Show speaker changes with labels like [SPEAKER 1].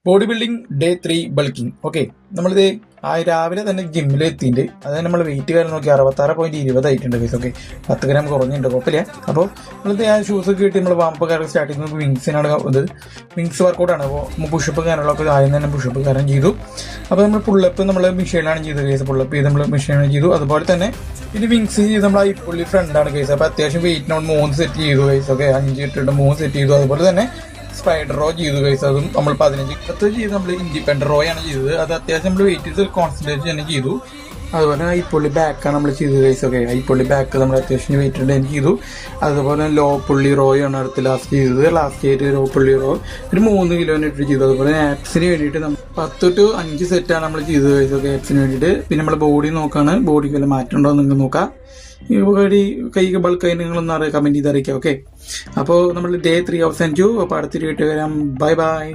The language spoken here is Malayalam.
[SPEAKER 1] Body building day 3 bulking. Okay, നമ്മളിത് രാവിലെ തന്നെ ജിമ്മിൽ എത്തിയിട്ട് അതായത് നമ്മൾ വെയിറ്റ് കാര്യം നോക്കി 66.20 ആയിട്ടുണ്ട് ഗൈസ്. ഓക്കെ, 10 ഗ്രാം കുറഞ്ഞിട്ടുണ്ട്, കുഴപ്പമില്ല. അപ്പോൾ നമ്മളിത് ആ ഷൂസ് ഒക്കെ കിട്ടി നമ്മൾ വാമ്പ് കാര്യം സ്റ്റാർട്ട് ചെയ്യുന്നത് വിങ്സിനാണ്. ഇത് വിങ്സ് വർക്കൗട്ടാണ്. അപ്പോൾ പുഷപ്പ് കാര്യങ്ങളൊക്കെ ആദ്യം തന്നെ പുഷപ്പ് കാര്യം ചെയ്തു. അപ്പോൾ നമ്മൾ പുള്ളപ്പ് നമ്മൾ മെഷീനിലാണ് ചെയ്തത് കേസ്. പുള്ളപ്പ് ചെയ്ത് നമ്മൾ മെഷീനാണ് ചെയ്തു. അതുപോലെ തന്നെ ഇത് വിങ്സ് ചെയ്ത് നമ്മൾ ഈ പുള്ളി ഫ്രണ്ടാണ് കേസ്. അപ്പോൾ അത്യാവശ്യം വെയിറ്റിനോട് 3 സെറ്റ് ചെയ്തു കേസ്. ഓക്കെ, 5 ഇട്ടിട്ട് 3 സെറ്റ് ചെയ്തു. അതുപോലെ തന്നെ സ്പൈഡർ റോ ചെയ്തു കൈസ്. അതും നമ്മൾ 15 ചെയ്ത് നമ്മൾ ഇൻഡിപെൻഡന്റ് റോ ആണ് ചെയ്തത്. അത് അത്യാവശ്യം നമ്മൾ വെയിറ്റ് കോൺസെൻട്രേറ്റ് തന്നെ ചെയ്തു. അതുപോലെ ഐപ്പൊള്ളി ബാക്കാണ് നമ്മൾ ചെയ്തത് കൈസ്. ഓക്കെ, ഐപ്പൊള്ളി ബാക്ക് നമ്മൾ അത്യാവശ്യം വെയിറ്റ് തന്നെ ചെയ്തു. അതുപോലെ ലോ പുള്ളി റോയാണ് അടുത്ത് ലാസ്റ്റ് ചെയ്തത്. ലാസ്റ്റ് ആയിട്ട് ലോ പുള്ളി റോ ഒരു 3 കിലോന് ഇട്ട് ചെയ്തു. അതുപോലെ ആപ്സിന് വേണ്ടിയിട്ട് നമ്മൾ 10 to 5 സെറ്റാണ് നമ്മൾ ചെയ്തത് കൈസ്. ഓക്കെ, ആപ്സിന് വേണ്ടിയിട്ട്. പിന്നെ നമ്മൾ ബോഡി നോക്കാണ്, ബോഡിക്ക് വല്ല മാറ്റം ഉണ്ടോ എന്ന് നിങ്ങൾക്ക് നോക്കാം. കൈ ബൾക്കായി നിങ്ങളൊന്ന് കമന്റ് ചെയ്ത് അറിയിക്കാം. ഓക്കെ, അപ്പോൾ നമ്മൾ ഡേ 3 അവസാനിച്ചു. അപ്പോൾ അടുത്തൊരു വീട്ടിൽ വരാം. Bye bye.